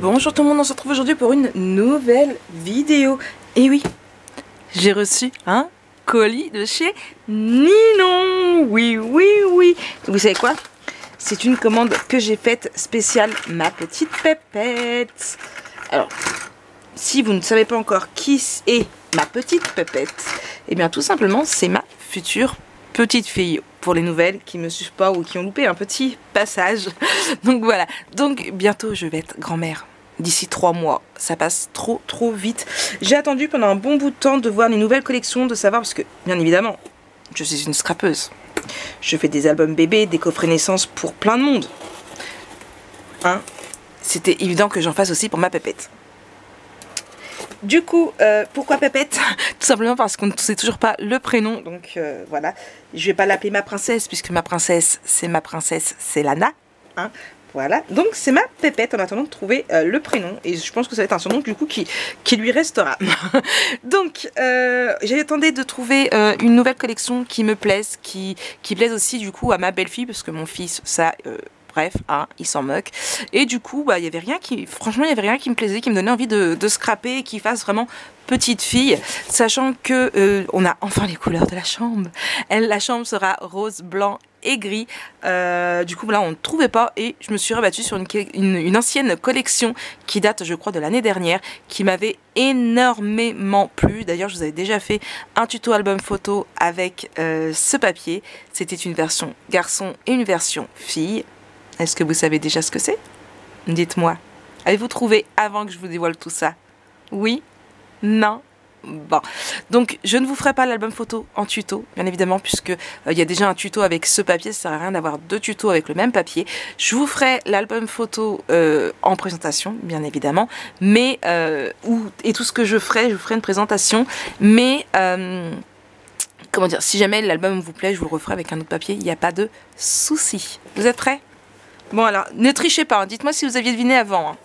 Bonjour tout le monde, on se retrouve aujourd'hui pour une nouvelle vidéo. Et oui, j'ai reçu un colis de chez Ninon. Oui. Vous savez quoi? C'est une commande que j'ai faite spéciale ma petite pépette. Alors, si vous ne savez pas encore qui est ma petite pépette, eh bien tout simplement c'est ma future petite fille. Pour les nouvelles qui me suivent pas ou qui ont loupé un petit passage. Donc voilà, donc bientôt je vais être grand-mère. D'ici 3 mois, ça passe trop vite. J'ai attendu pendant un bon bout de temps de voir les nouvelles collections, de savoir, parce que bien évidemment, je suis une scrapeuse. Je fais des albums bébés, des coffrets naissance pour plein de monde. Hein? C'était évident que j'en fasse aussi pour ma pépette. Du coup, pourquoi Pépette? Tout simplement parce qu'on ne sait toujours pas le prénom, donc voilà. Je vais pas l'appeler ma princesse, puisque ma princesse, c'est Lana. Hein, voilà, donc c'est ma Pépette en attendant de trouver le prénom. Et je pense que ça va être un surnom du coup qui lui restera. Donc, j'ai attendu de trouver une nouvelle collection qui me plaise, qui plaise aussi du coup à ma belle-fille, parce que mon fils, ça... bref, hein, il s'en moque. Et du coup, bah, franchement, il y avait rien qui me plaisait, qui me donnait envie de scraper et qui fasse vraiment petite fille. Sachant que on a enfin les couleurs de la chambre. La chambre sera rose, blanc et gris. Du coup, là, on ne trouvait pas et je me suis rabattue sur une ancienne collection qui date, je crois, de l'année dernière, qui m'avait énormément plu. D'ailleurs, je vous avais déjà fait un tuto album photo avec ce papier. C'était une version garçon et une version fille. Est-ce que vous savez déjà ce que c'est? Dites-moi. Avez-vous trouvé avant que je vous dévoile tout ça? Oui? Non? Bon. Donc, je ne vous ferai pas l'album photo en tuto, bien évidemment, puisque il y a déjà un tuto avec ce papier. Ça ne sert à rien d'avoir deux tutos avec le même papier. Je vous ferai l'album photo en présentation, bien évidemment. Mais, et tout ce que je vous ferai une présentation. Mais... comment dire, si jamais l'album vous plaît, je vous le referai avec un autre papier. Il n'y a pas de souci. Vous êtes prêts? Bon alors, ne trichez pas, hein. Dites-moi si vous aviez deviné avant. Hein.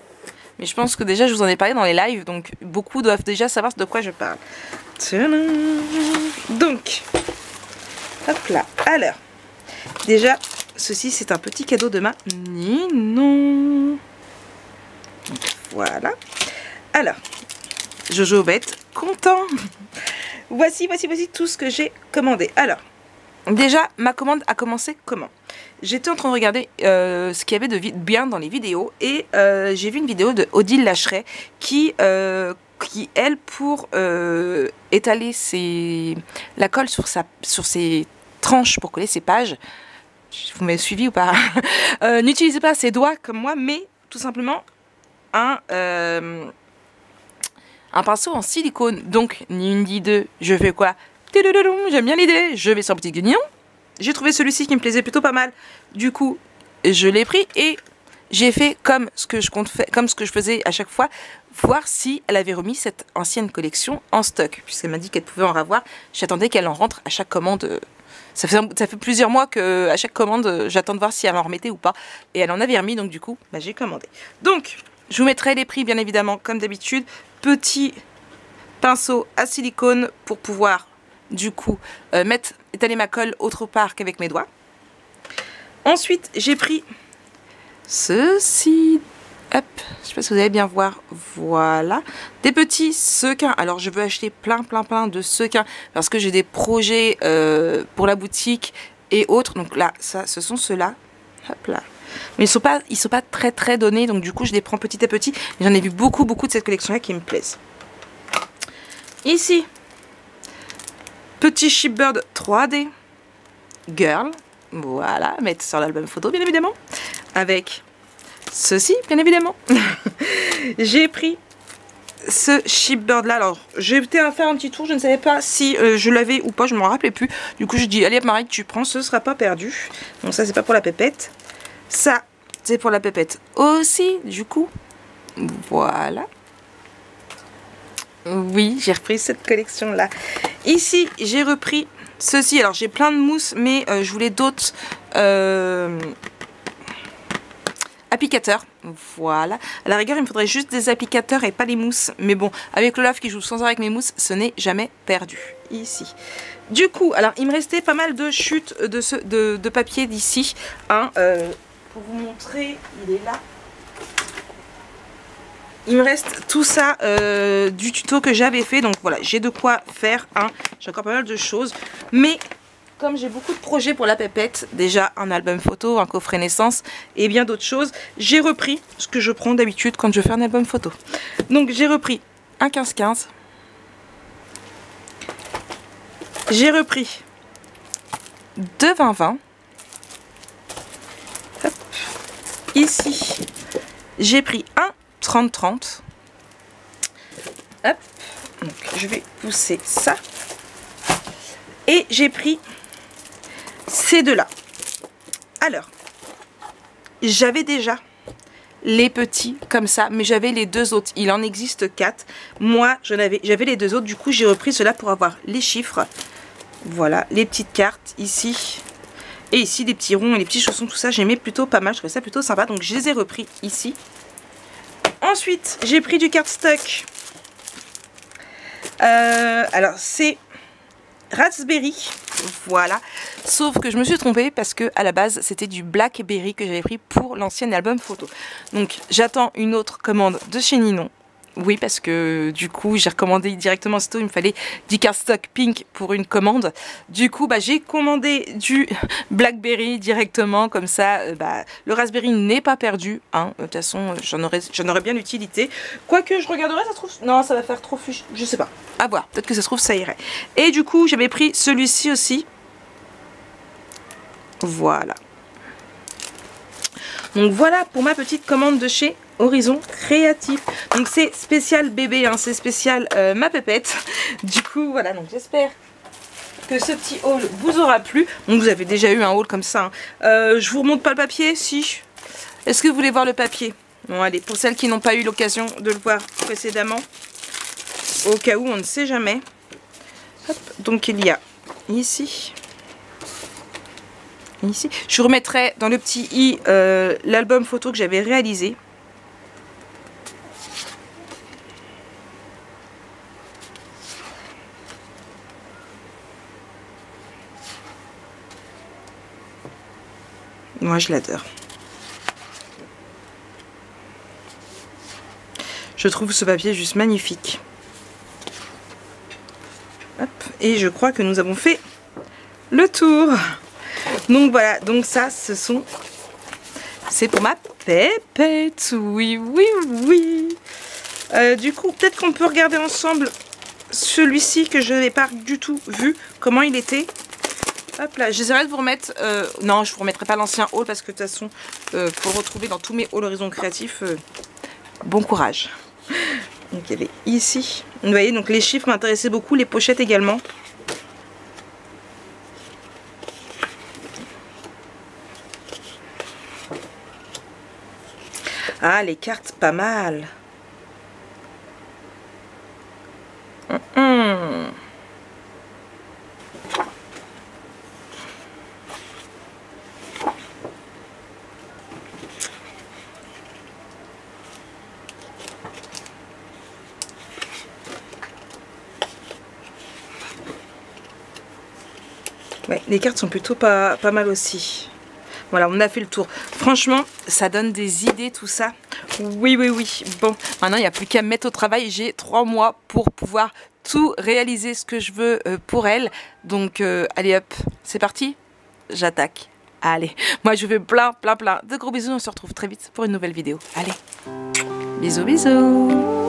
Mais je pense que déjà je vous en ai parlé dans les lives, donc beaucoup doivent déjà savoir de quoi je parle. Tadam. Donc, hop là. Alors, déjà, ceci c'est un petit cadeau de ma Ninon. Donc, voilà. Alors, Jojo va être content. Voici tout ce que j'ai commandé. Alors, déjà, ma commande a commencé comment? J'étais en train de regarder ce qu'il y avait de bien dans les vidéos et j'ai vu une vidéo de Odile Lacheret qui elle, pour étaler la colle sur ses tranches pour coller ses pages, vous m'avez suivi ou pas? N'utilisez pas ses doigts comme moi, mais tout simplement un pinceau en silicone. Donc, ni une ni deux, je fais quoi? J'aime bien l'idée, je vais sur Petit Guignon. J'ai trouvé celui-ci qui me plaisait plutôt pas mal. Du coup, je l'ai pris et j'ai fait comme ce que je faisais à chaque fois, voir si elle avait remis cette ancienne collection en stock, puisqu'elle m'a dit qu'elle pouvait en avoir. J'attendais qu'elle en rentre à chaque commande. Ça fait plusieurs mois que à chaque commande, j'attends de voir si elle en remettait ou pas. Et elle en avait remis, donc du coup, bah, j'ai commandé. Donc, je vous mettrai les prix, bien évidemment, comme d'habitude. Petit pinceau à silicone pour pouvoir... du coup, étaler ma colle autre part qu'avec mes doigts. Ensuite, j'ai pris ceci. Hop, je sais pas si vous allez bien voir. Voilà, des petits sequins. Alors, je veux acheter plein de sequins parce que j'ai des projets pour la boutique et autres. Donc là, ce sont ceux-là. Hop là. Mais ils sont pas très donnés. Donc du coup, je les prends petit à petit. J'en ai vu beaucoup de cette collection-là qui me plaisent. Ici. Petit Shipbird 3D Girl, voilà, mettre sur l'album photo bien évidemment, avec ceci bien évidemment. J'ai pris ce Shipbird là, alors j'ai été à faire un petit tour, je ne savais pas si je l'avais ou pas, je ne m'en rappelais plus, du coup je dis allez Marie tu prends, ce sera pas perdu. Bon ça c'est pas pour la pépette, ça c'est pour la pépette aussi du coup, voilà. Oui, j'ai repris cette collection-là. Ici, j'ai repris ceci. Alors, j'ai plein de mousse, mais je voulais d'autres applicateurs. Voilà. À la rigueur, il me faudrait juste des applicateurs et pas les mousses. Mais bon, avec le lave qui joue sans arrêt avec mes mousses, ce n'est jamais perdu. Ici. Du coup, alors, il me restait pas mal de chutes de papier d'ici. Hein, pour vous montrer, il est là. il me reste tout ça du tuto que j'avais fait. Donc voilà, j'ai de quoi faire. Hein. J'ai encore pas mal de choses. Mais comme j'ai beaucoup de projets pour la pépette, déjà un album photo, un coffret naissance et bien d'autres choses, j'ai repris ce que je prends d'habitude quand je fais un album photo. Donc j'ai repris un 15-15. J'ai repris 2 20-20. Ici, j'ai pris un 30-30. Hop, donc je vais pousser ça. Et j'ai pris ces deux-là. Alors, j'avais déjà les petits comme ça, mais j'avais les 2 autres. Il en existe 4. Moi, j'avais les 2 autres. Du coup, j'ai repris cela pour avoir les chiffres. Voilà, les petites cartes ici. Et ici, des petits ronds et les petits chaussons, tout ça, j'aimais plutôt pas mal. Je trouvais ça plutôt sympa. Donc, je les ai repris ici. Ensuite, j'ai pris du cardstock. Alors, c'est Raspberry. Voilà. Sauf que je me suis trompée parce que à la base, c'était du Blackberry que j'avais pris pour l'ancien album photo. Donc, j'attends une autre commande de chez Ninon. Oui, parce que du coup, j'ai recommandé directement aussitôt, il me fallait du cardstock pink pour une commande. Du coup, j'ai commandé du Blackberry directement, comme ça, le Raspberry n'est pas perdu. Hein. De toute façon, j'en aurais bien l'utilité. Quoique, je regarderai, ça se trouve... Non, ça va faire trop fuche, je sais pas. À voir, peut-être que ça se trouve, ça irait. Et du coup, j'avais pris celui-ci aussi. Voilà. Donc voilà pour ma petite commande de chez Horizon Créatif. Donc c'est spécial bébé, hein, c'est spécial ma pépette. Du coup voilà, donc j'espère que ce petit haul vous aura plu. Donc vous avez déjà eu un haul comme ça. Hein. Je vous remonte pas le papier, si. Est-ce que vous voulez voir le papier? Bon allez, pour celles qui n'ont pas eu l'occasion de le voir précédemment, au cas où on ne sait jamais. Hop, donc il y a ici. Ici. Je vous remettrai dans le petit i l'album photo que j'avais réalisé. Moi je l'adore. Je trouve ce papier juste magnifique. Hop. Et je crois que nous avons fait le tour. Donc voilà, donc ça, c'est pour ma pépette. Oui, oui, oui. Du coup, peut-être qu'on peut regarder ensemble celui-ci que je n'avais pas du tout vu, comment il était. Hop là, j'essaierai de vous remettre... non, je ne vous remettrai pas l'ancien haul parce que de toute façon, pour le retrouver dans tous mes hauls Horizon Créatif, bon courage. Donc il y avait ici, vous voyez, donc les chiffres m'intéressaient beaucoup, les pochettes également. Ah, les cartes, pas mal. Ouais, les cartes sont plutôt pas mal aussi. Voilà, on a fait le tour. Franchement, ça donne des idées tout ça. Oui, oui, oui. Bon, maintenant, il n'y a plus qu'à me mettre au travail. J'ai 3 mois pour pouvoir tout réaliser ce que je veux pour elle. Donc, allez hop, c'est parti. J'attaque. Allez, moi je vous fais plein de gros bisous. On se retrouve très vite pour une nouvelle vidéo. Allez, bisous, bisous.